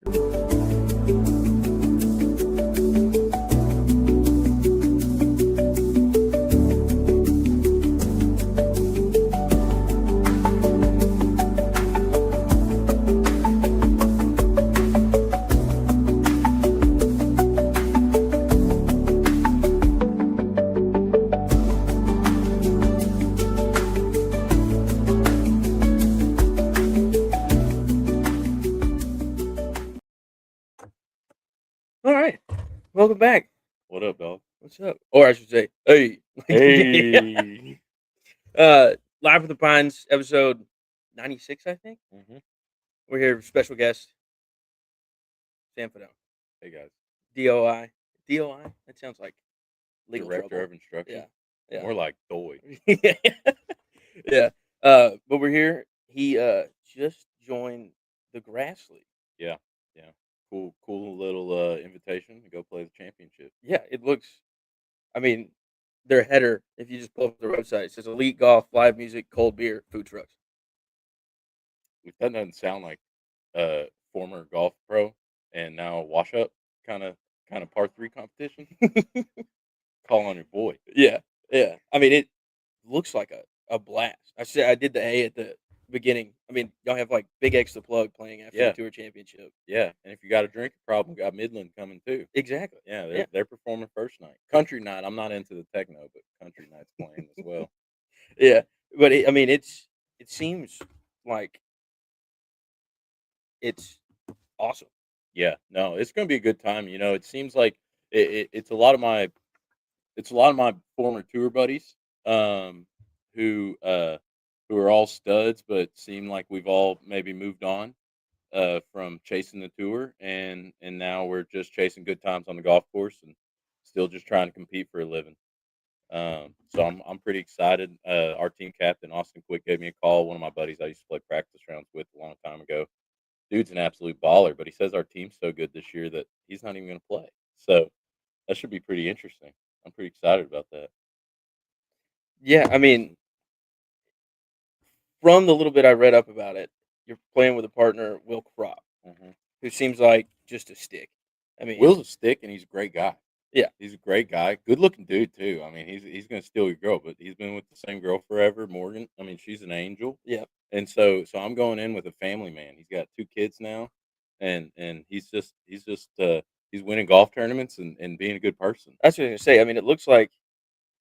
All right, welcome back. What up, dog? What's up? Or I should say, hey. Hey. Live from the Pines, episode 96, I think. hmm We're here with special guest, Sam Fidone. Hey, guys. DOI. DOI? That sounds like legal Director trouble. of Instruction. Yeah. Yeah. More like DOI. yeah. yeah. But we're here. He just joined the Grass League. Yeah. Yeah. Cool little invitation to go play the championship. Yeah, it looks, I mean, their header, if you just pull up the website, it says Elite Golf, live music, cold beer, food trucks. If that doesn't sound like former golf pro and now wash up kind of par three competition, call on your boy. Yeah, yeah. I mean, it looks like a blast. I did the A at the beginning. I mean, y'all have like Big X the Plug playing after Yeah. the tour championship. Yeah. And if you got a drinking problem, got Midland coming too. Exactly. Yeah, Yeah. they're performing first night. Country night. I'm not into the techno, but country night's playing as well. Yeah, but I mean, it seems like it's awesome. Yeah, no, it's gonna be a good time. It seems like it's a lot of my former tour buddies, who who are all studs, but seem like we've all maybe moved on from chasing the tour, and now we're just chasing good times on the golf course and still just trying to compete for a living. So I'm pretty excited. Our team captain Austin Quick gave me a call. One of my buddies I used to play practice rounds with a long time ago. Dude's an absolute baller, but he says our team's so good this year that he's not even going to play. So that should be pretty interesting. I'm pretty excited about that. Yeah, I mean, from the little bit I read up about it, you're playing with a partner, Will Crop, hmm who seems like just a stick. I mean, Will's a stick, and he's a great guy. yeah, He's a great guy, good looking dude too. I mean, he's going to steal your girl, but he's been with the same girl forever. Morgan, I mean, she's an angel, yeah, and so I'm going in with a family man. He's got 2 kids now, and he's winning golf tournaments and being a good person. that's what I was gonna say. I mean, it looks like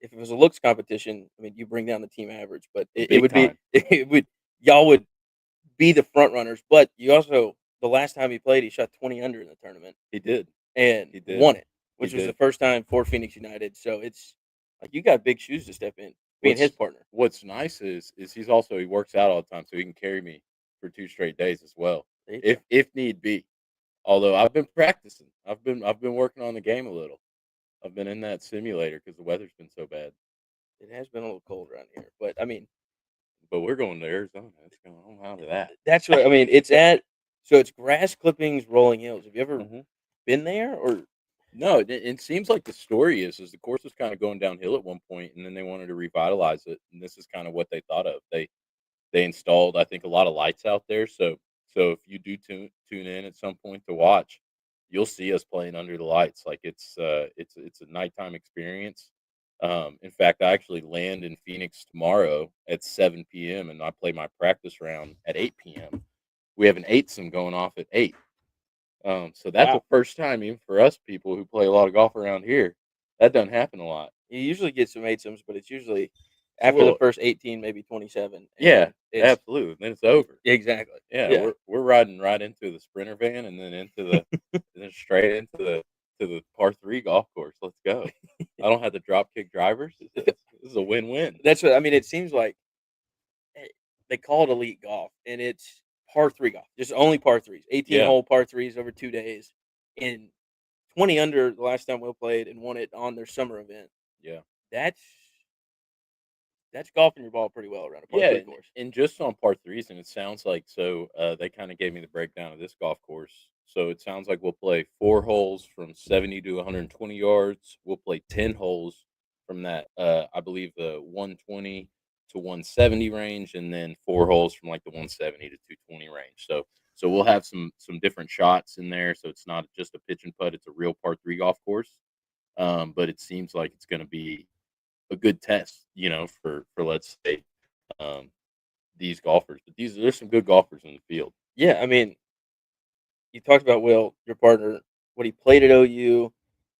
if it was a looks competition, I mean, you bring down the team average, but it Big would be time. it would y'all would be the front runners. But you also the last time he played, he shot 20 under in the tournament He did. and He did. won it, He which was the did. first time for Phoenix United. So it's like you got big shoes to step in, being his What's partner. What's nice is he works out all the time, so he can carry me for 2 straight days as well, There you go. if need be. Although I've been practicing, I've been working on the game a little. I've been in that simulator because the weather's been so bad. It has been a little cold around here, but I mean, But we're going to Arizona. It's going on out of that. that's what I mean. It's at so it's grass clippings, rolling hills. Have you ever hmm been there or No, it seems like the story is the course was kind of going downhill at one point, and then they wanted to revitalize it, and this is kind of what they thought of. They installed, I think, a lot of lights out there. So if you do tune in at some point to watch, you'll see us playing under the lights. Like it's a nighttime experience. In fact, I actually land in Phoenix tomorrow at 7 p.m. and I play my practice round at 8 p.m. We have an eightsome going off at 8. So that's the wow? first time even for us people who play a lot of golf around here. That doesn't happen a lot. You usually get some eightsomes, but it's usually after the Well, first 18, maybe 27, and yeah, then it's absolutely. Then it's over. exactly. Yeah, Yeah. we're riding right into the Sprinter van and then then straight into the par three golf course. Let's go. I don't have to drop kick drivers. This is a win-win. That's what I mean. It seems like eh, they call it elite golf, and it's par three golf, just only par threes, 18 Yeah, hole par threes over 2 days, and 20 under the last time we played and won it on their summer event. yeah, That's that's golfing your ball pretty well around a par yeah. three And, course. and just on par threes, and it sounds like so. They kind of gave me the breakdown of this golf course. So it sounds like we'll play 4 holes from 70 to 120 yards. We'll play 10 holes from that. I believe the 120 to 170 range, and then 4 holes from like the 170 to 220 range. So So we'll have some different shots in there. So it's not just a pitch and putt; it's a real par 3 golf course. But it seems like it's going to be a good test, for let's say um, these golfers. But there's some good golfers in the field. Yeah, I mean, you talked about Will, your partner, what he played at OU,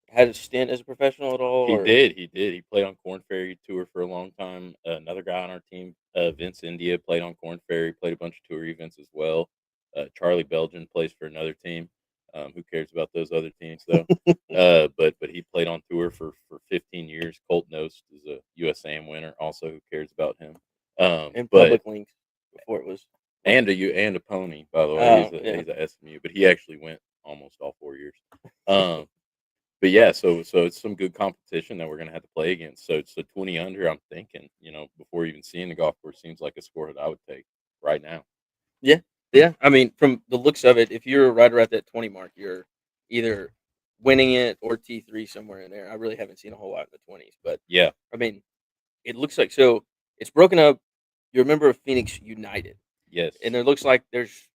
had a stint as a professional at all, He or did. He did. He played on Corn Ferry Tour for a long time. Another guy on our team, Vince India, played on Corn Ferry, played a bunch of tour events as well. Charlie Belgian plays for another team. Who cares about those other teams though? But he played on tour for 15 years. Colt Knost is a USAM winner. Also, who cares about him? in But public links before it was and a pony, by the way. oh, yeah. He's a SMU, but he actually went almost all 4 years. Um, but yeah, so it's some good competition that we're gonna have to play against. So 20 under, I'm thinking, before even seeing the golf course, seems like a score that I would take right now. Yeah, yeah. I mean, from the looks of it, if you're right around that 20 mark, you're either winning it or T3 somewhere in there. I really haven't seen a whole lot in the 20s, but Yeah. I mean, it looks like so it's broken up. You're a member of Phoenix United, Yes. and it looks like there's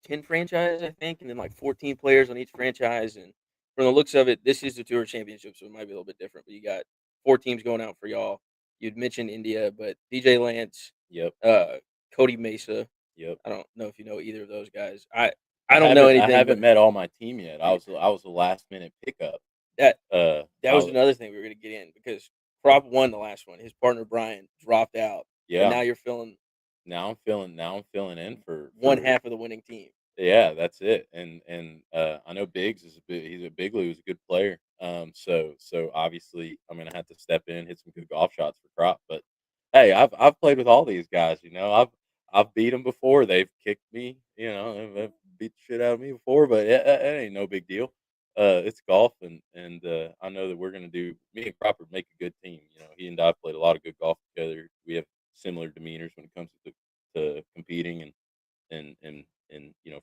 10 franchises, I think, and then like 14 players on each franchise. And from the looks of it, this is the Tour Championship, so it might be a little bit different. But you got 4 teams going out for y'all. You'd mentioned India, but DJ Lance, Yep. uh, Cody Mesa. Yep. I don't know if you know either of those guys. I don't know I anything, but haven't met all my team yet. I was a last minute pickup. that that I was was, another thing we were gonna get in because Prop won the last one. His partner Brian dropped out, and yeah. now you're filling Now I'm filling in one for half of the winning team. yeah, that's it. And I know Biggs he's a Bigley who's a good player. So obviously I'm gonna have to step in, hit some good golf shots for Crop. But hey, I've played with all these guys. I've beat them before. They've kicked me. They've beat the shit out of me before. But it ain't no big deal. It's golf, and I know that we're gonna do. Me and Cropper make a good team. He and I played a lot of good golf together. We have similar demeanors when it comes to competing and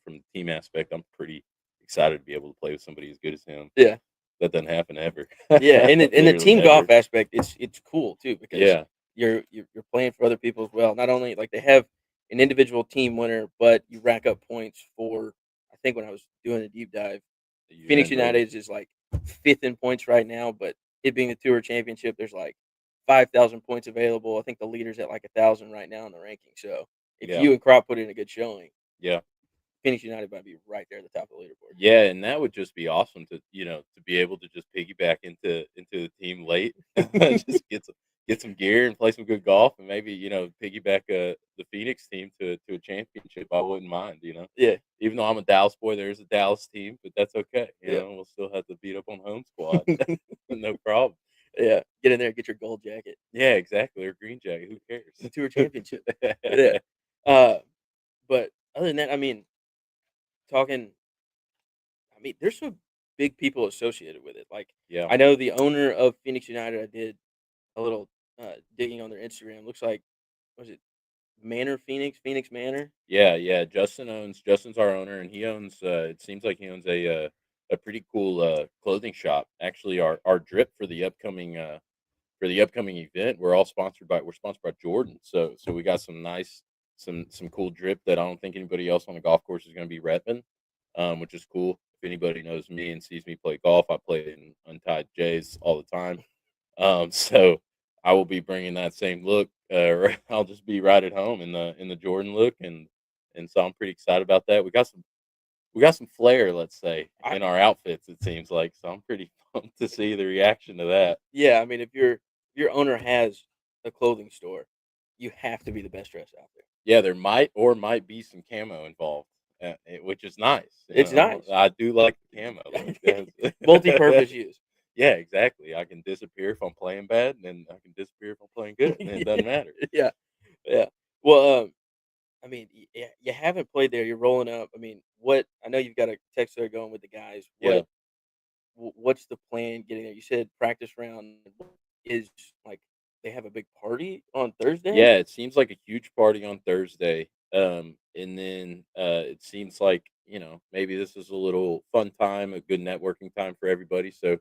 from the team aspect, I'm pretty excited to be able to play with somebody as good as him. Yeah, That doesn't happen ever. yeah, and the Literally team golf never. aspect, it's cool too because Yeah. you're playing for other people as well. Not only like they have an individual team winner, but you rack up points for. I think when I was doing a deep dive, The Phoenix UN total. United is like fifth in points right now, but it being the Tour Championship, there's like 5,000 points available. I think the leader's at like 1,000 right now in the ranking. So if Yeah. you and Crop put in a good showing, Yeah. Phoenix United might be right there at the top of the leaderboard. Yeah, and that would just be awesome to be able to just piggyback into the team late, just get some gear and play some good golf, and maybe piggyback the Phoenix team to a championship. I wouldn't mind. Yeah, Even though I'm a Dallas boy, there's a Dallas team, but that's okay. yeah, We'll still have to beat up on home squad, no problem. yeah. Get in there, get your gold jacket, Yeah, exactly. Or green jacket, who the Tour Championship. cares? Yeah. Uh, but other than that, I mean, talking. I mean, there's some big people associated with it. Like Yeah. I know the owner of Phoenix United. I did a little digging on their Instagram. Looks like was it Manor Phoenix, Phoenix Manor? Yeah, yeah. Justin's our owner, and he owns. It seems like he owns a pretty cool clothing shop. Actually, our drip for the upcoming event, we're sponsored by Jordan. So we got some cool drip that I don't think anybody else on the golf course is going to be repping, which is cool. If anybody knows me and sees me play golf, I play in untied J's all the time. So I will be bringing that same look. I'll just be right at home in the Jordan look, and so I'm pretty excited about that. We got some flair, let's say, I in our outfits. It seems like so. I'm pretty pumped to see the reaction to that. Yeah, I mean, if your owner has a clothing store, you have to be the best dressed out there. Yeah, there might be some camo involved, which is nice. It's nice. I do like the camo. Like Multi-purpose use. yeah, exactly. I can disappear if I'm playing bad, and I can disappear if I'm playing good, and it doesn't matter. Yeah, yeah. Well, I mean, you haven't played there. You're rolling up. I mean, what? I know you've got a text there going with the guys. Yeah. What's the plan getting there? You said practice round is like they have a big party on Thursday. Yeah, it seems like a huge party on Thursday. And then it seems like, maybe this is a little fun time, a good networking time for everybody. So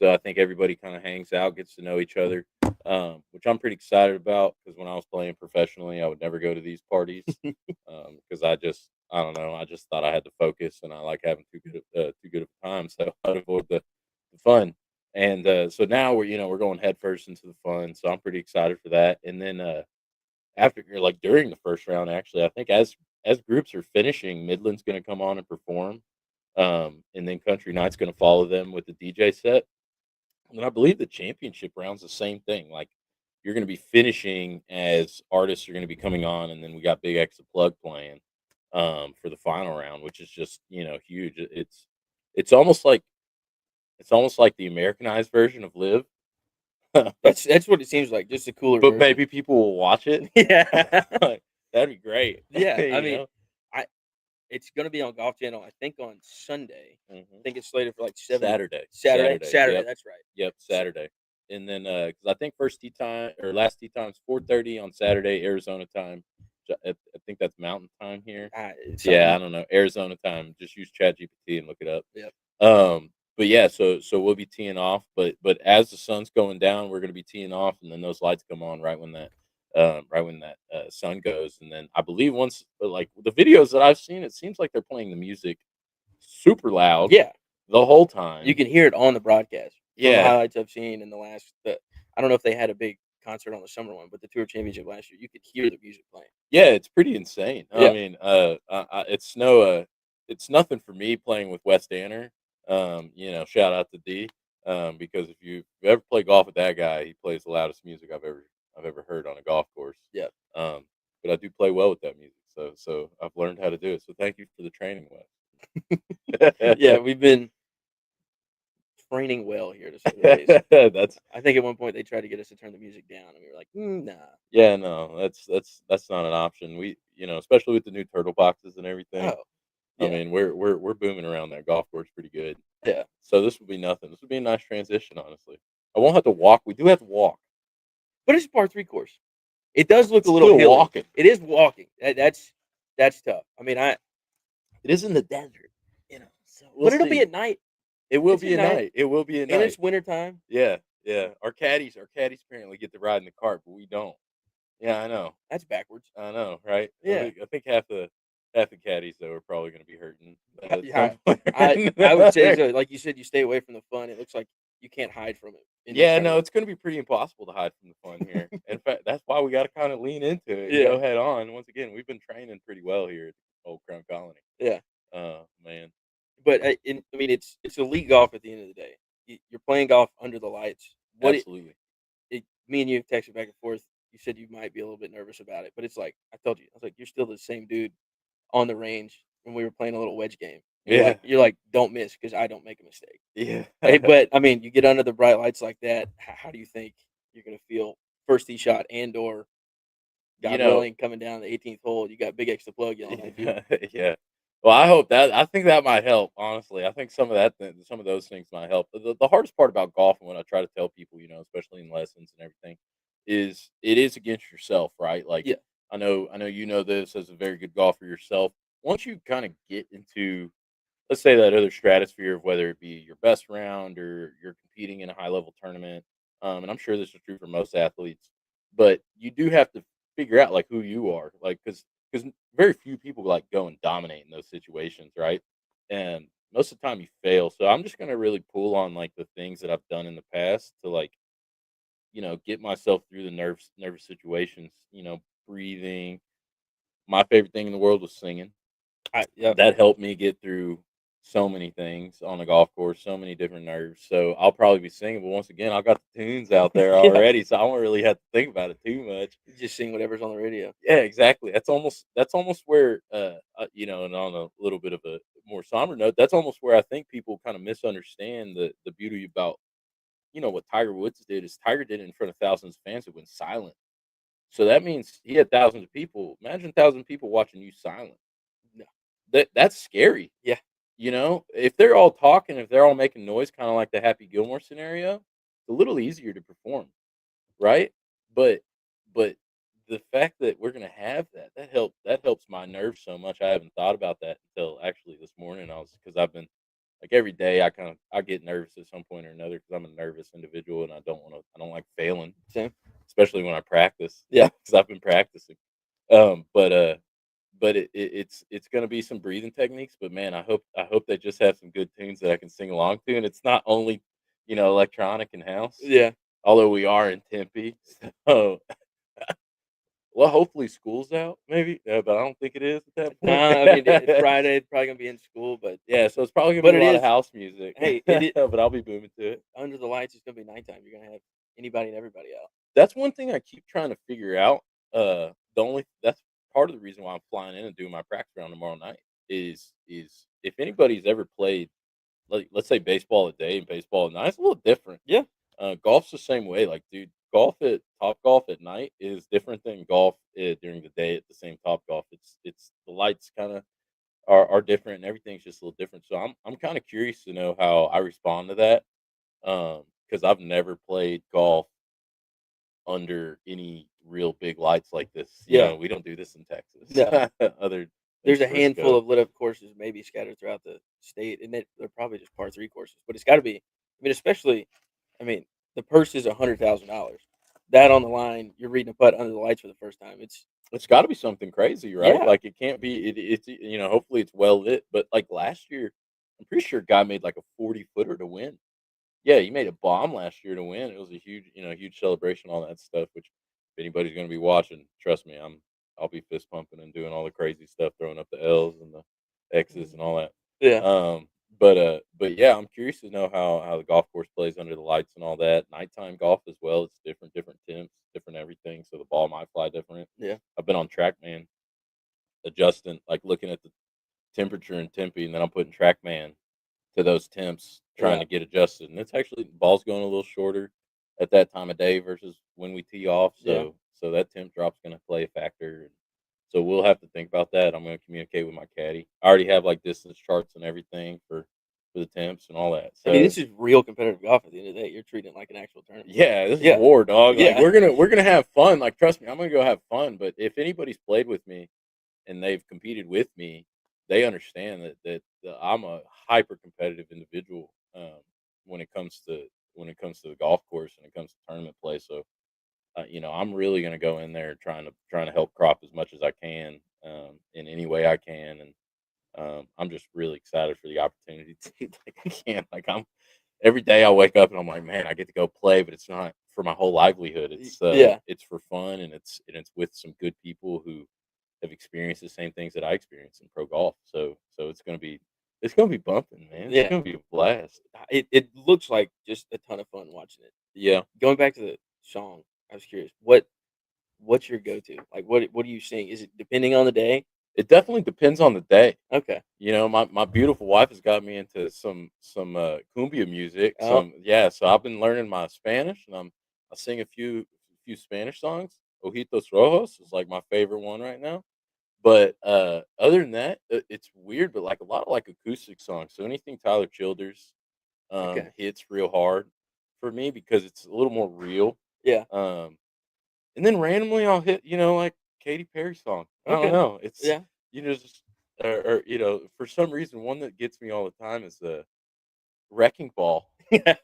I think everybody kind of hangs out, gets to know each other, which I'm pretty excited about because when I was playing professionally, I would never go to these parties because I don't know. I just thought I had to focus, and I like having too good of a time, so I'd avoid the fun. And so now we're going headfirst into the fun. So I'm pretty excited for that. And then after like during the first round, actually, I think as groups are finishing, Midland's going to come on and perform, and then Country Night's going to follow them with the DJ set. And I believe the championship round's the same thing. Like you're going to be finishing as artists are going to be coming on, and then we got Big X the Plug playing for the final round, which is just huge. It's almost like the Americanized version of Live, That's what it seems like, just a cooler but version. maybe people will watch it. Yeah. Like, that'd be great. Yeah, I you mean, know. I it's gonna be on Golf Channel, I think on Sunday. I hmm think it's slated for, like, 7 Saturday, Saturday? Saturday. Saturday, Yep, that's right. yep, Sa Saturday. And then because I think first tee time or last tee time is 4:30 on Saturday, Arizona time. I think that's Mountain time here. Yeah, I something. don't know Arizona time. Just use ChatGPT and look it up. Yep. But yeah, so we'll be teeing off, but as the sun's going down, we're gonna be teeing off, and then those lights come on right when that sun goes, and then I believe once like the videos that I've seen, it seems like they're playing the music super loud Yeah, the whole you time. can hear it on the broadcast from the Yeah, highlights I've seen in the last I don't know if they had a big concert on the summer one, but the tour championship last year, you could hear the music playing. yeah, it's pretty insane. I Yeah. mean, it's nothing for me playing with Wes Danner. Shout out to D. Because if you ever play golf with that guy, he plays the loudest music I've ever heard on a golf course. Yeah. Um, but I do play well with that music, so I've learned how to do it. So thank you for the training, Wes. Yeah, we've been training well here, to say the least. That's I think at one point they tried to get us to turn the music down, and we were like, "Nah." yeah, no, that's not an option. Especially with the new turtle boxes and everything. Oh, I yeah, mean, we're booming around that golf course pretty good. yeah. So this would be nothing. This would be a nice transition, honestly. I won't have to walk. We do have to walk. But it's a par 3 course. It does look It's a little still hilly. walking. It is walking. That's tough. I mean, It is in the desert, So we'll but it'll be see. at night. It will It's be at a night, night. It will be a and night. it's wintertime. Yeah, yeah. Our caddies apparently get to ride in the cart, but we don't. Yeah, I know. That's backwards. I know, right? I Yeah. think I think half the caddies though are probably going to be hurting at some Yeah, point. I would say so. Like you said, you stay away from the fun. It looks like you can't hide from it in this Yeah, no, tournament. it's gonna be pretty impossible to hide from the fun here. In fact, that's why we gotta kinda lean into it and Yeah, go head on. Once again, we've been training pretty well here at Old Crown Colony. yeah. Man. But I mean, it's elite golf at the end of the day. You're playing golf under the lights. Absolutely. Me and you texted back and forth. You said you might be a little bit nervous about it, but it's like I told you, I was like, you're still the same dude on the range when we were playing a little wedge game. And Yeah. you're like, don't miss because I don't make a mistake. Yeah. Hey, but I mean, you get under the bright lights like that. How do you think you're gonna feel first tee shot and or You God know willing coming down the 18th hole? You got big extra plug yelling at you. yeah, yeah. Well, I think that might help, honestly. I think some of those things might help. The hardest part about golf and what I try to tell people, especially in lessons and everything, is it is against yourself, right? Like Yeah, I know you know this as a very good golfer yourself. Once you kind of get into, let's say, that other stratosphere of whether it be your best round or you're competing in a high level tournament, and I'm sure this is true for most athletes, but you do have to figure out like who you are, like because very few people like go and dominate in those situations, right? And most of the time you fail. So I'm just gonna really pull on like the things that I've done in the past to like get myself through the nervous situations. Breathing. My favorite thing in the world was singing. yeah, That helped me get through so many things on the golf course, so many different nerves. So I'll probably be singing, but once again, I got the tunes out there yeah. already, so I won't really have to think about it too much. You just sing whatever's on the radio. Yeah, exactly. That's almost where and on a little bit of a more somber note, that's almost where I think people kind of misunderstand the beauty about what Tiger Woods did is Tiger did it in front of thousands of fans that went silent. So that means he had thousands of people. Imagine thousands of people watching you silent. No. That's scary. Yeah, If they're all talking, if they're all making noise, kind of like the Happy Gilmore scenario, it's a little easier to perform, right? But but the fact that we're gonna have that helps my nerves so much. I haven't thought about that until actually this morning. Because I've been like every day I get nervous at some point or another because I'm a nervous individual and I don't like failing, same. especially when I practice. Yeah, Because I've been practicing. But it's gonna be some breathing techniques. But man, I hope they just have some good tunes that I can sing along to, and it's not only electronic and house. Yeah. Although we are in Tempe, so well, hopefully school's out, maybe, but I don't think it is at that No, point. I mean, it's Friday, it's probably gonna be in school, but Yeah, so it's probably gonna but be a it lot of is house music, hey, it but I'll be booming to it. under the lights, it's gonna be nighttime. You're gonna have anybody and everybody out. That's one thing I keep trying to figure out. That's part of the reason why I'm flying in and doing my practice round tomorrow night is if anybody's ever played, like, let's say baseball at day and baseball at night, it's a little different. Yeah. Golf's the same way. Like, dude, golf at Top Golf at night is different than golf during the day at the same Top Golf. It's the lights kind of are different and everything's just a little different. So I'm kind of curious to know how I respond to that. Because I've never played golf under any real big lights like this. Yeah. We don't do this in Texas, No. other than There's a handful Frisco. of lit up courses maybe scattered throughout the state, and they're probably just par three courses. But it's gotta be I mean, especially I mean, the purse is $100,000. That on the line, you're reading a putt under the lights for the first time. It's got to be something crazy, right? Yeah. Like, it can't be. Hopefully it's well lit. But like last year, I'm pretty sure a guy made like a 40 footer to win. Yeah, he made a bomb last year to win. It was a huge celebration, all that stuff. Which, if anybody's going to be watching, trust me, I'll be fist pumping and doing all the crazy stuff, throwing up the L's and the X's and all that. Yeah. But yeah, I'm curious to know how the golf course plays under the lights and all that. Nighttime golf as well. It's different temps, different everything. So the ball might fly different. Yeah. I've been on TrackMan adjusting, like looking at the temperature in Tempe, and then I'm putting TrackMan to those temps, trying Yeah. to get adjusted. And it's actually the ball's going a little shorter at that time of day versus when we tee off. Yeah. So that temp drop's going to play a factor. And so we'll have to think about that. I'm going to communicate with my caddy. I already have like distance charts and everything for the temps and all that. I mean, So this is real competitive golf at the end of the day. You're treating it like an actual tournament. yeah, this is Yeah. war, dog. Like, Yeah. we're gonna have fun. Like, trust me, I'm gonna go have fun. But if anybody's played with me and they've competed with me, they understand that I'm a hyper competitive individual, when it comes to the golf course and it comes to tournament play. So I'm really going to go in there trying to help crop as much as I can, in any way I can. And I'm just really excited for the opportunity to like, I can't, like, I'm every day I wake up and I'm like, man, I get to go play, but it's not for my whole livelihood. Yeah. It's for fun, and it's with some good people who have experienced the same things that I experienced in pro golf. So it's gonna be bumping, man. It's Yeah. gonna be a blast. It looks like just a ton of fun watching it. Yeah, Going back to the song, I was curious. What's your go to? Like what do you sing? Is it depending on the day? it definitely depends on the day. Okay. My beautiful wife has got me into some cumbia music. Oh, So I've been learning my Spanish, and I sing a few Spanish songs. Ojitos Rojos is like my favorite one right now. But other than that, it's weird, but like a lot of like acoustic songs. So anything Tyler Childers okay. hits real hard for me because it's a little more real. Yeah. Um, and then randomly I'll hit, like Katy Perry song. I don't Okay. know. It's Yeah. just or for some reason one that gets me all the time is the Wrecking Ball. I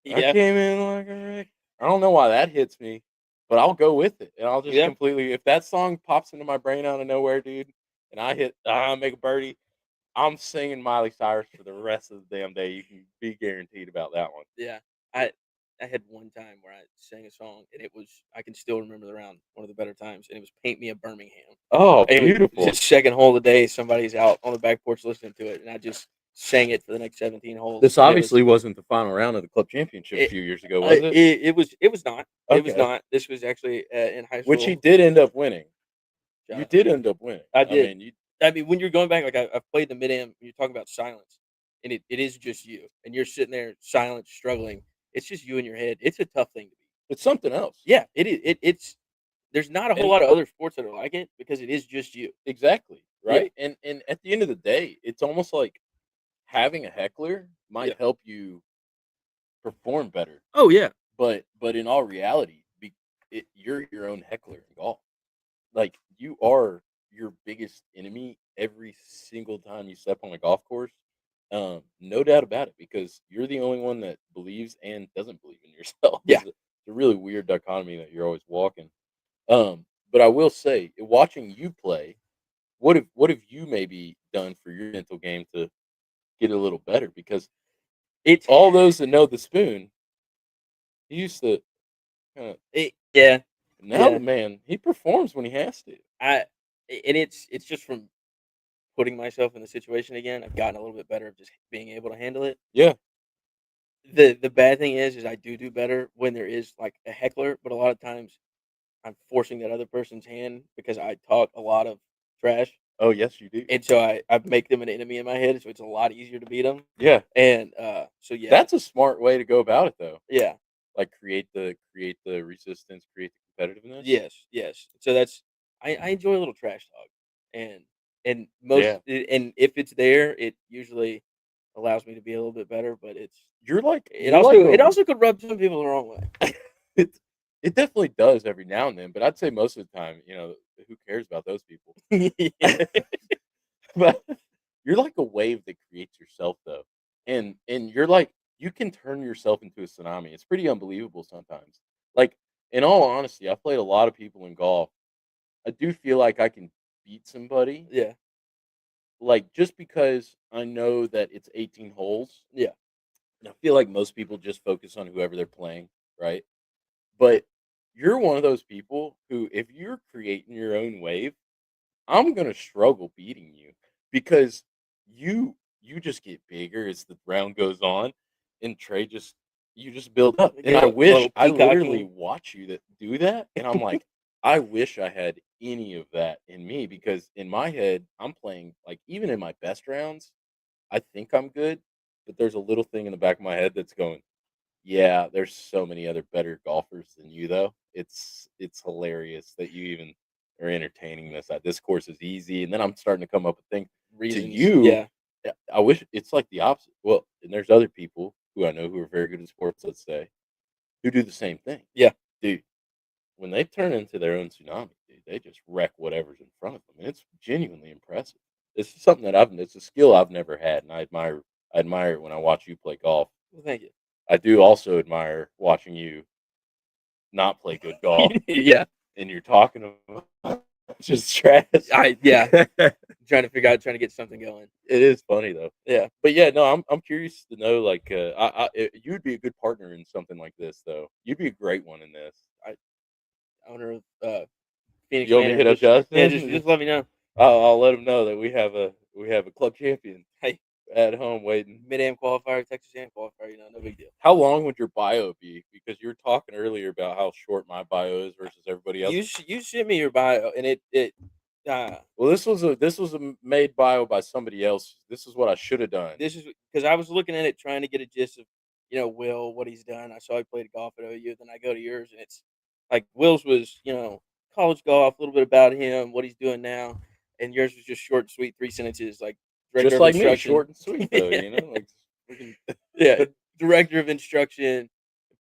Yeah. came in like a wreck. I don't know why that hits me, but I'll go with it, and I'll just Yeah. completely if that song pops into my brain out of nowhere, dude, and I make a birdie, I'm singing Miley Cyrus for the rest of the damn day. You can be guaranteed about that one. Yeah. I had one time where I sang a song and it was I can still remember the round, one of the better times, and it was Paint Me a Birmingham. Oh, It was beautiful. just second hole of the day, somebody's out on the back porch listening to it, and I just sang it for the next 17 holes, This and it was obviously wasn't the final round of the club championship a it few years ago, was it? it was not. It was Okay. not. This was actually, in high Which he school. did end up winning. Shout You out to did him. end up winning. I I did. mean, you I mean, when you're going back, like, I've played the mid-am, you're talking about silence, and it is just you, and you're sitting there silent, struggling. It's just you in your head. It's a tough thing to be. it's something else. Yeah, it is. It's there's not a whole And lot of other sports that are like it because it is just you. exactly, Yeah. right? And at the end of the day, it's almost like having a heckler Yeah. might help you perform better. Oh, yeah. But in all reality, you're your own heckler in golf. Like, you are your biggest enemy every single time you step on a golf course. No doubt about it, because you're the only one that believes and doesn't believe in yourself. Yeah. It's a really weird dichotomy that you're always walking. But I will say, watching you play, what have you maybe done for your mental game to get a little better? Because It's all those that know the spoon, he used to kinda yeah, now the yeah. man, he performs when he has to. I and it's just from putting myself in the situation again. I've gotten a little bit better of just being able to handle it. Yeah. The bad thing is I do better when there is like a heckler, but a lot of times I'm forcing that other person's hand because I talk a lot of trash, Oh, yes, you do. and so I make them an enemy in my head, so it's a lot easier to beat them. Yeah. And so yeah, That's a smart way to go about it, though. yeah, Like, create the resistance, create the competitiveness. yes, yes. So that's I enjoy a little trash talk, and Yeah. and if it's there, it usually allows me to be a little bit better. But You're like it a also could rub some people the wrong way. it it definitely does every now and then, but I'd say most of the time, who cares about those people? Yeah. But you're like a wave that creates yourself, though, and you're like you can turn yourself into a tsunami. It's pretty unbelievable sometimes. Like, in all honesty, I've played a lot of people in golf. I do feel like I can beat somebody, Yeah, like, just because I know that it's 18 holes, yeah, and I feel like most people just focus on whoever they're playing, right? But you're one of those people who, if you're creating your own wave, I'm gonna struggle beating you because you just get bigger as the round goes on, and Trey just you just build up. I And get I a wish little I literally peacocking. watch you that do that, and I'm like, I wish I had any of that in me because in my head, I'm playing like even in my best rounds, I think I'm good, but there's a little thing in the back of my head that's going, yeah, there's so many other better golfers than you, though. It's hilarious that you even are entertaining this. This course is easy, and then I'm starting to come up with things. To Reasons, you, yeah, I wish it's like the opposite. Well, and there's other people who I know who are very good at sports, let's say, who do the same thing. yeah. Dude, when they turn into their own tsunami, dude, they just wreck whatever's in front of them, and it's genuinely impressive. It's something that it's a skill I've never had, and I admire it when I watch you play golf. Well, thank you. I do also admire watching you not play good golf, Yeah, and you're talking about just trash. yeah. Trying to get something going. It is funny though. Yeah. But yeah, no, I'm curious to know, like, you'd be a good partner in something like this, though. You'd be a great one in this. I owner of Phoenix You want me to Manor, hit up just yeah, Justin? just let me know. I'll let him know that we have a club champion Hey, at home waiting. mid am qualifier, Texas AM qualifier, no big deal. How long would your bio be? Because you were talking earlier about how short my bio is versus everybody else's. You sent me your bio, and uh Well, this was a made bio by somebody else. This is what I should have done. this is because I was looking at it trying to get a gist of Will, what he's done. I saw he played golf at OU. Then I go to yours, and it's like Will's was college golf, a little bit about him, what he's doing now, and yours was just short, and sweet, 3 sentences, like director Just of like me, instruction. short and sweet though, like freaking Yeah, director of instruction.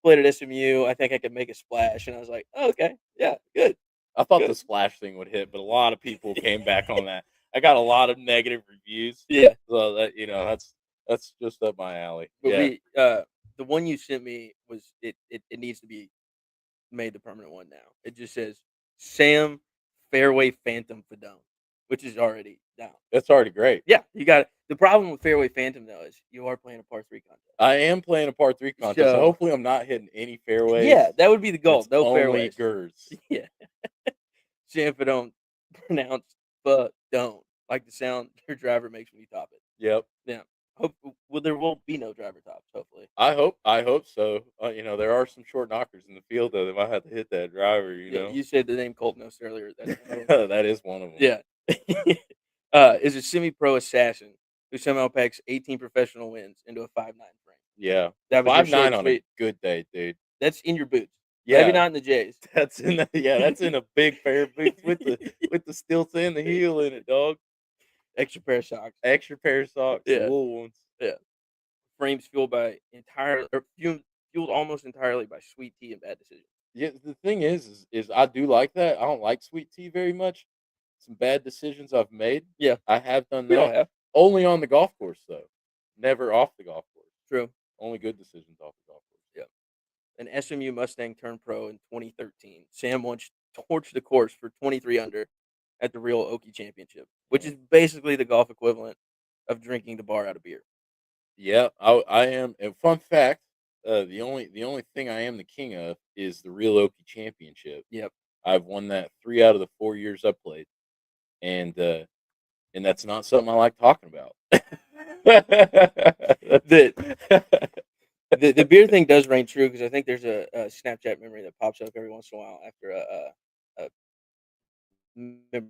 Played at SMU. I think I could make a splash, and I was like, oh, okay, yeah, good, I thought the good. splash thing would hit, but a lot of people came back on that. I got a lot of negative reviews. Yeah, So that's just up my alley. but Yeah. the one you sent me was it needs to be made the permanent one now. It just says Sam Fairway Phantom Fidone, which is already down. That's already great. Yeah, you got it. The problem with Fairway Phantom though is you are playing a par three contest. I am playing a par 3 contest, so So hopefully I'm not hitting any fairways. yeah, that would be the goal. It's No only fairways. gers. Yeah, Sam Fidone pronounced Fidone like the sound your driver makes when you top it. Yep. Yeah. Hope well there won't be no driver tops. Hopefully. I hope so. There are some short knockers in the field though. They might have to hit that driver. Yeah, you said the name Coltnos earlier. That's one of 'em. That is one of them. Yeah. Is a semi-pro assassin who somehow packs 18 professional wins into a 5'9" frame. Yeah, That was your short 5'9" and on a sweet. good day, dude. That's in your boots. Maybe Yeah, not in the J's. that's in a big pair of boots with the stilts and the heel in it, dog. Extra pair of socks. Extra pair of socks, the Yeah, wool ones. yeah. Frames fueled almost entirely by sweet tea and bad decisions. Yeah, the thing is I do like that. I don't like sweet tea very much. Some bad decisions I've made. Yeah, I have done we all that. have. Only on the golf course though. Never off the golf course. True. Only good decisions off the golf course. Yeah. An SMU Mustang turned pro in 2013. Sam once torched the course for 23 under at the Real Okie Championship. which is basically the golf equivalent of drinking the bar out of beer. Yeah, I am. And fun fact, the only thing I am the king of is the Real Okie Championship. Yep. I've won that 3 out of the 4 years I've played, and that's not something I like talking about. The the beer thing does ring true because I think there's a Snapchat memory that pops up every once in a while after a member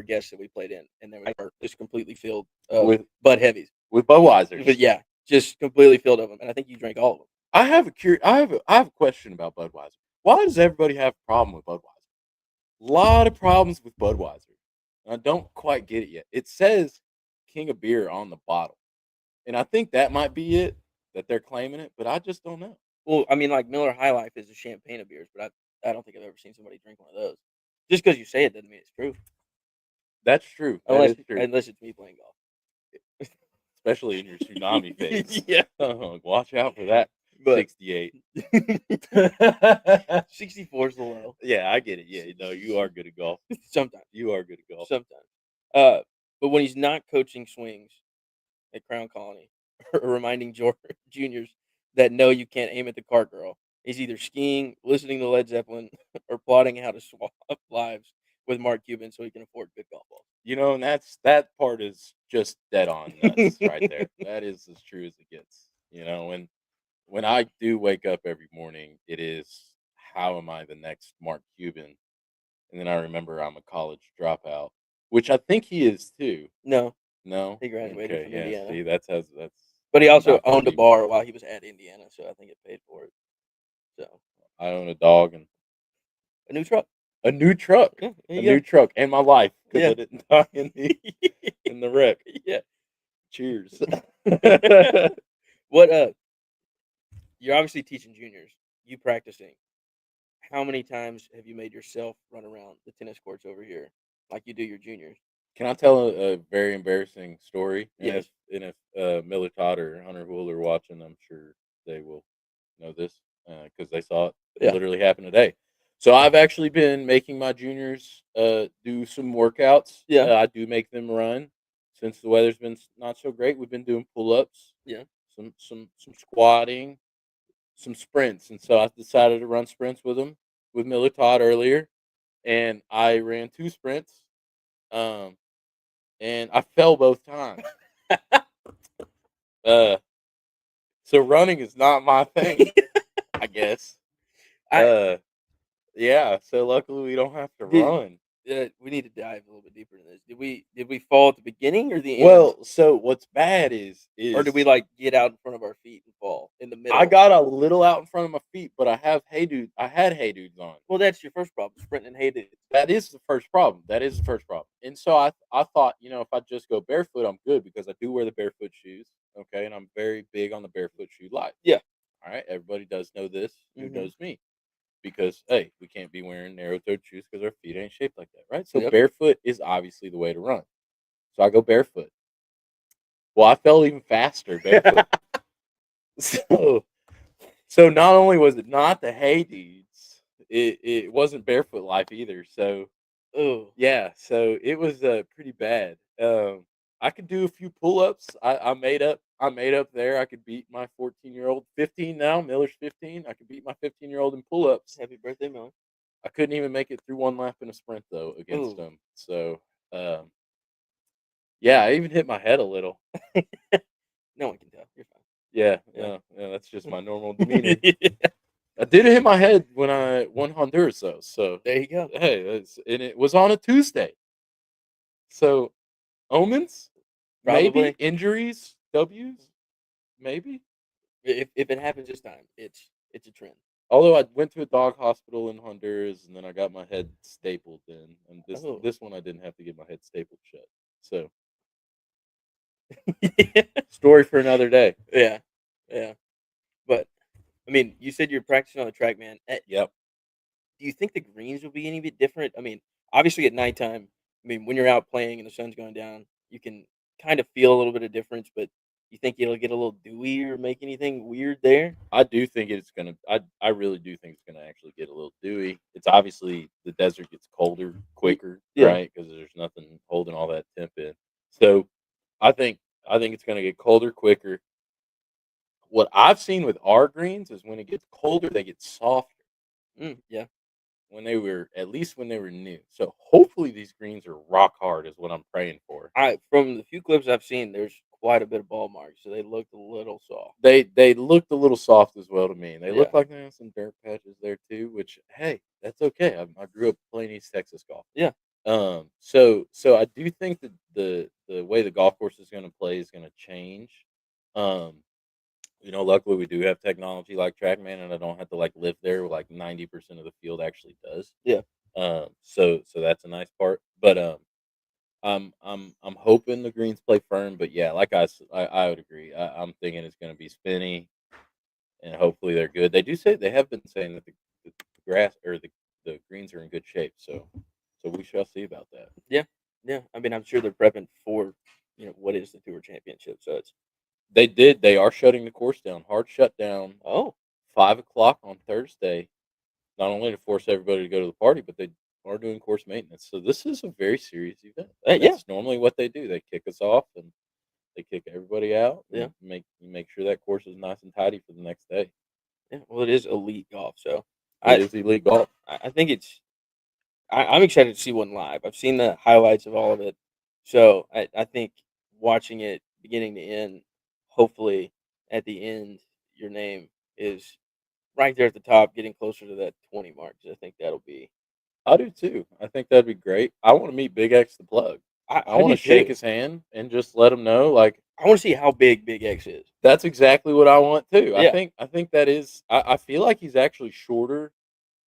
guest that we played in, and then we were just completely filled of with Bud Heavies. with Budweisers. But yeah, just completely filled of them, and I think you drank all of them. I have a question about Budweiser. Why does everybody have a problem with Budweiser? A lot of problems with Budweiser. I don't quite get it yet. It says King of Beer on the bottle. And I think that might be it that they're claiming it, but I just don't know. Well, I mean, like Miller High Life is a champagne of beers, but I don't think I've ever seen somebody drink one of those. Just because you say it doesn't mean it's true, That's true. That is true. unless it's me playing golf. Especially in your tsunami phase. Yeah, Watch out for that. but 68. 64 is the low. Yeah, I get it. Yeah, no, you are good at golf. Sometimes, You are good at golf. sometimes. But when he's not coaching swings at Crown Colony, or reminding juniors that no, you can't aim at the cart girl. He's either skiing, listening to Led Zeppelin, or plotting how to swap lives with Mark Cuban so he can afford good golf balls. And that part is just dead on nuts right there. That is as true as it gets. When I do wake up every morning, it is how am I the next Mark Cuban? And then I remember I'm a college dropout, which I think he is too. No, No, he graduated okay, from yeah. Indiana, See, that's but he also not owned a believable. bar while he was at Indiana, so I think it paid for it. So I own a dog and a new truck. a new truck, Yeah, there a you new go. truck, and my life because Yeah, I didn't die in the wreck. yeah. Cheers. What you're obviously teaching juniors. You practicing. How many times have you made yourself run around the tennis courts over here like you do your juniors? Can I tell a very embarrassing story? And Yes. if Miller Todd or Hunter Hool are watching, I'm sure they will know this because they saw it Yeah. literally happen today. So I've actually been making my juniors do some workouts. Yeah. I do make them run since the weather's been not so great. We've been doing pull ups, Yeah. some squatting, some sprints, and so I decided to run sprints with them with Miller Todd earlier, and I ran 2 sprints. Um, and I fell both times. Uh, so running is not my thing, I guess. I Uh, yeah. So luckily we don't have to did. run. We need to dive a little bit deeper into this. Did we fall at the beginning or the end, Well, so what's bad or did we is like get out in front of our feet and fall in the middle? I got a little out in front of my feet, but I have hey dude. I had hey dudes on. Well, that's your first problem, sprinting and hated. That is the first problem. That is the first problem. And so I thought, if I just go barefoot, I'm good because I do wear the barefoot shoes. Okay, and I'm very big on the barefoot shoe life. Yeah. All right, everybody does know this. Who Mhm. knows me? Because hey, we can't be wearing narrow-toed shoes because our feet ain't shaped like that, right? So Yep. barefoot is obviously the way to run. So I go barefoot. Well, I fell even faster barefoot. so so not only was it not the hay dudes, it wasn't barefoot life either. So Oh, yeah, so it was pretty bad. I could do a few pull-ups. I made up there. I could beat my 14-year-old, 15 now. Miller's 15. I could beat my 15-year-old in pull-ups. happy birthday, Miller. I couldn't even make it through one lap in a sprint though against Oh, him. So um, yeah, I even hit my head a little. no one can tell. You're fine. Yeah, Yeah. no, that's just my normal demeanor. I did hit my head when I won Honduras though. So There you go. hey, and it was on a Tuesday. So omens, maybe Probably. injuries, W's, maybe. If it happens this time, it's a trend. Although I went to a dog hospital in Honduras and then I got my head stapled in, and this Oh. this one I didn't have to get my head stapled shut. So Yeah. story for another day. Yeah. Yeah. But I mean, you said you're practicing on the track, man. Yep. Do you think the greens will be any bit different? I mean, obviously at nighttime, I mean, when you're out playing and the sun's going down, you can kind of feel a little bit of difference. But You think it'll get a little dewy or make anything weird there? I do think it's gonna. I really do think it's gonna actually get a little dewy. It's obviously the desert gets colder quicker, Yeah. right? Because there's nothing holding all that temp in. So I think I think it's gonna get colder quicker. What I've seen with our greens is when it gets colder, they get softer. Yeah. When they were at least when they were new. So hopefully these greens are rock hard is what I'm praying for. I From the few clips I've seen, there's quite a bit of ball marks, so they looked a little soft. They looked a little soft as well to me, and they Yeah. look like they have some dirt patches there too. Which hey, that's okay. I grew up playing East Texas golf. Yeah. So I do think that the way the golf course is going to play is going to change. Um, luckily we do have technology like TrackMan, and I don't have to like live there. Like 90% of the field actually does. Yeah. So that's a nice part. But I'm hoping the greens play firm. But yeah, like I would agree. I'm thinking it's going to be spinny, and hopefully they're good. They do say they have been saying that the grass or the greens are in good shape. So we shall see about that. Yeah. Yeah. I mean, I'm sure they're prepping for, what is the tour championship. So it's They did. They are shutting the course down. Hard shutdown. oh 5 o'clock on Thursday. Not only to force everybody to go to the party, but they are doing course maintenance. So this is a very serious event, and yeah. that's normally what they do. They kick us off and they kick everybody out Yeah. and make sure that course is nice and tidy for the next day. Yeah. Well, it is elite golf, so It I is elite golf. I think I'm excited to see one live. I've seen the highlights of all of it, so I think watching it beginning to end, hopefully at the end, your name is right there at the top, getting closer to that 20 mark. 'Cause I think that'll be. I do too. I think that'd be great. I want to meet Big X the plug. I I want do to shake too. his hand and just let him know, like, I want to see how big Big X is. that's exactly what I want too. I Yeah. think I think that is. I feel like he's actually shorter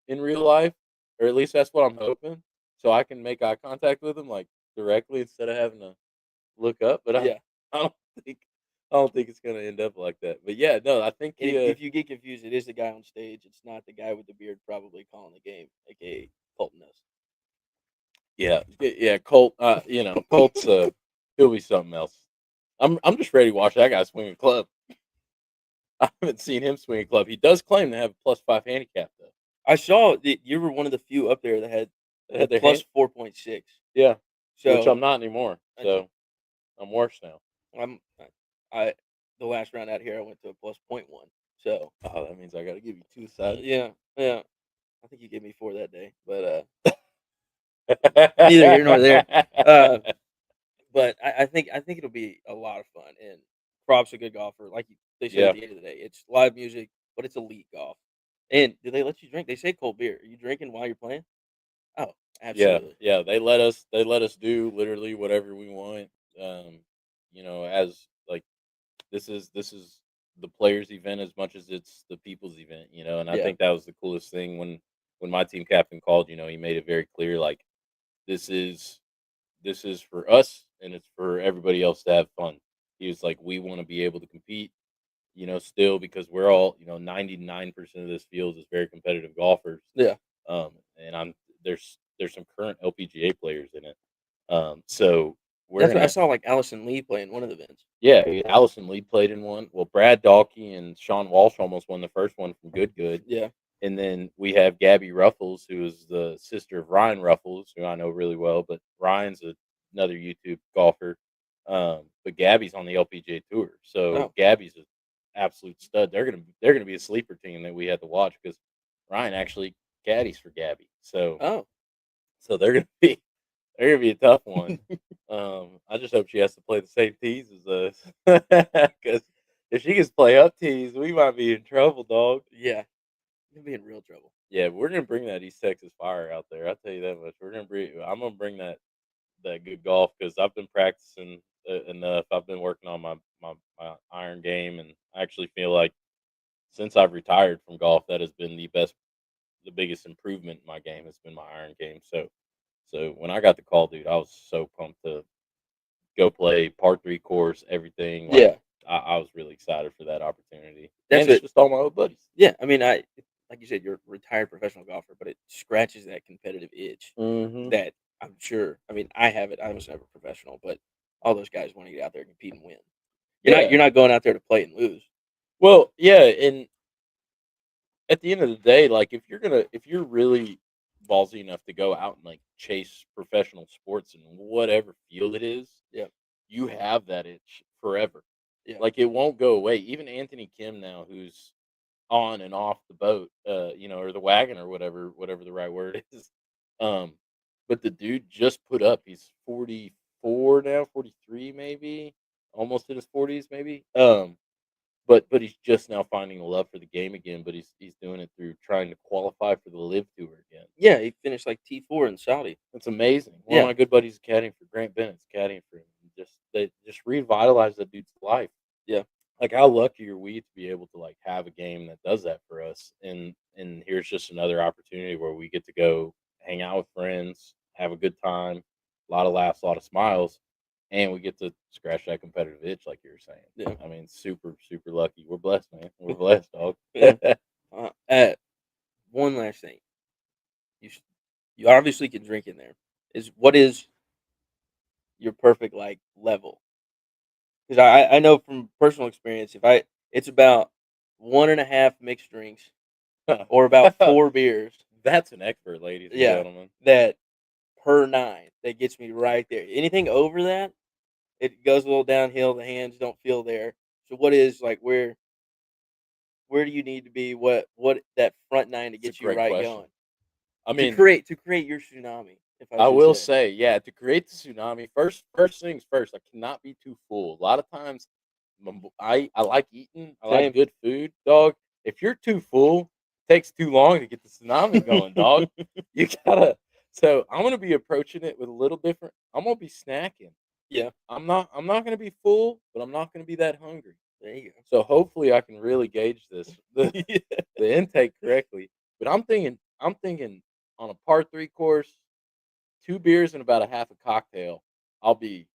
in real life, or at least that's what I'm hoping. So I can make eye contact with him like directly instead of having to look up. But I, Yeah. I don't think I don't think it's gonna end up like that. But yeah, no, I think And he. if you get confused, it is the guy on stage. It's not the guy with the beard probably calling the game, aka Colton Ness. Yeah, Colt. Colt's he'll be something else. I'm just ready to watch that guy swing a club. I haven't seen him swing a club. He does claim to have a +5 handicap though. I saw that you were one of the few up there that had They a had their plus hand. 4.6. Yeah, which So I'm not anymore. I, So I'm worse now. I'm I the last round out here I went to a plus point one. So Oh, that means I got to give you two sides. yeah, yeah. I think you gave me four that day, but neither here nor there. Uh, but I think it'll be a lot of fun. And Crop's a good golfer, like they said at Yeah. the end of the day. It's live music, but it's elite golf. And do they let you drink? They say cold beer. Are you drinking while you're playing? Oh, Yeah, absolutely. yeah, they let us do literally whatever we want. Um, as like this is the players' event as much as it's the people's event, and I Yeah, think that was the coolest thing when my team captain called, he made it very clear like this is this is for us and it's for everybody else to have fun. He was like, we want to be able to compete, still because we're all, 99% of this field is very competitive golfers. yeah. And there's some current LPGA players in it. So we're That's what I gonna saw. Like Allison Lee playing one of the events. yeah, Allison Lee played in one. Well, Brad Dalkey and Sean Walsh almost won the first one from Good Good. Yeah. And then we have Gabby Ruffles, who is the sister of Ryan Ruffles, who I know really well, but Ryan's another YouTube golfer. But Gabby's on the LPGA tour. So Oh, Gabby's an absolute stud. They're gonna be a sleeper team that we had to watch because Ryan actually caddies for Gabby. oh. So they're gonna be a tough one. I just hope she has to play the same tees as us, because if she gets to play up tees, we might be in trouble, dog. Yeah, you'll be in real trouble. Yeah, we're gonna bring that East Texas fire out there. I'll tell you that much. I'm gonna bring that good golf because I've been practicing enough. I've been working on my iron game, and I actually feel like since I've retired from golf, that has been the biggest improvement in my game has been my iron game. So when I got the call, dude, I was so pumped to go play par three course, everything. Like Yeah, I was really excited for that opportunity, that's and it's it. just all my old buddies. Yeah, I mean, like you said, you're a retired professional golfer, but it scratches that competitive itch Hmm. that I'm sure. I mean, I have it. I was never professional, but all those guys want to get out there and compete and win. You're not going out there to play and lose. Well, yeah, and at the end of the day, like if you're really ballsy enough to go out and like chase professional sports in whatever field it is, Yeah, you have that itch forever. yeah, Like it won't go away. Even Anthony Kim now, who's on and off the boat, or the wagon or whatever the right word is. Um, but the dude just put up. He's 44 now, 43 maybe, almost in his 40s maybe. But he's just now finding a love for the game again. But he's doing it through trying to qualify for the Live Tour again. yeah. He finished like T4 in Saudi. It's amazing. One of Yeah, my good buddies is caddying for Grant Bennett's caddying for him. They just revitalized that dude's life. yeah, Like how lucky are we to be able to like have a game that does that for us? And here's just another opportunity where we get to go hang out with friends, have a good time, a lot of laughs, a lot of smiles, and we get to scratch that competitive itch, like you were saying. yeah, I mean, super, super lucky. We're blessed, man. We're blessed, dog. yeah. One last thing. You sh- you obviously can drink in there. What is your perfect like level? Because I know from personal experience, if I it's about 1.5 mixed drinks or about 4 beers. That's an expert, ladies and Yeah, gentlemen. that per 9 that gets me right there. Anything over that, it goes a little downhill. The hands don't feel there. So what is like where do you need to be? What that front 9 to It's a get you great right question. going I to mean, create your tsunami, if I I should will say. say, yeah, to create the tsunami, first things first, I cannot be too full. A lot of times, I like eating, I like Same. good food, dog. If you're too full, it takes too long to get the tsunami going, dog. You gotta. So I'm gonna be approaching it with a little different. I'm gonna be snacking. Yeah, I'm not gonna be full, but I'm not gonna be that hungry. there you So hopefully I can really gauge this go. the intake correctly. But I'm thinking on a par 3 course, 2 beers and about a half a cocktail, I'll be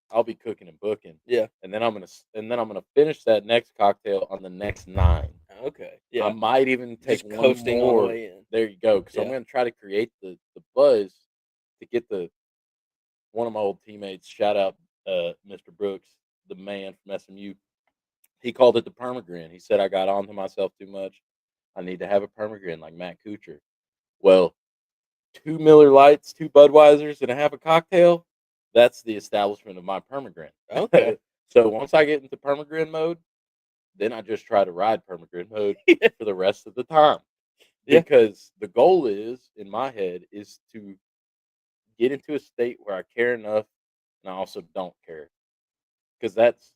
cooking and booking, Yeah. and then I'm gonna finish that next cocktail on the next 9. Okay. I Yeah. might even take Just one coasting on the more. way in. There you go, because I'm Yeah. gonna try to create the buzz to get the one of my old teammates, shout out, Mr. Brooks, the man from SMU. He called it the permagrin. He said I got on to myself too much. I need to have a permagrin like Matt Kuchar. Well, 2 Miller Lights, 2 Budweisers, and a half a cocktail, that's the establishment of my permagrin. Okay. So once I get into permagrin mode, then I just try to ride permagrin mode for the rest of the time. Yeah. Because the goal is, in my head, is to get into a state where I care enough and I also don't care. Because that's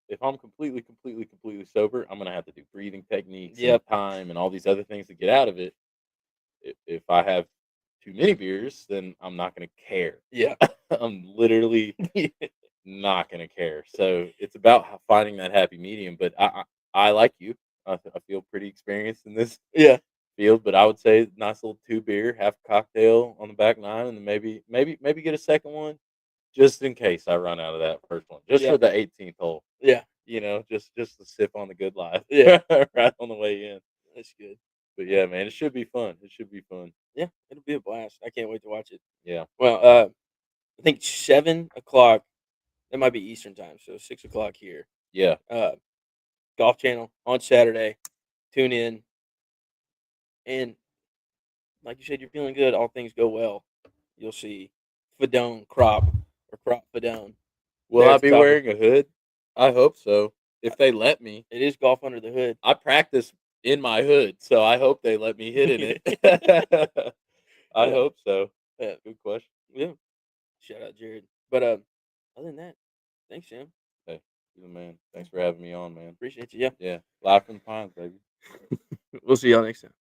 if I'm completely, completely, completely sober, I'm gonna have to do breathing techniques and Yep. time and all these other things to get out of it. If I have too many beers, then I'm not gonna care. Yeah. I'm literally not gonna care. So it's about finding that happy medium. But I like you. I feel pretty experienced in this Yeah. field. But I would say nice little 2 beer, half a cocktail on the back 9, and then maybe get a second one just in case I run out of that first one, just Yeah. for the 18th hole. Yeah. Just to sip on the good life, Yeah. right on the way in. That's good. But yeah, man, it should be fun. It should be fun. Yeah. It'll be a blast. I can't wait to watch it. Yeah, Well, I think 7 o'clock. That might be Eastern time, so 6 o'clock here. yeah, Uh, Golf Channel on Saturday. Tune in, and like you said, you're feeling good. All things go well. You'll see Fidone crop Fidone will there I at the be top. wearing a hood? I hope so. If they let me, It is golf under the hood. I practice in my hood, so I hope they let me hit in it. I Yeah. hope so. Yeah. Good question. Yeah. Shout out Jared. But other than that, thanks, Sam. Hey, you're the man. Thanks for having me on, man. Appreciate you. Yeah. Yeah, life in the pines, baby. We'll see y'all next time.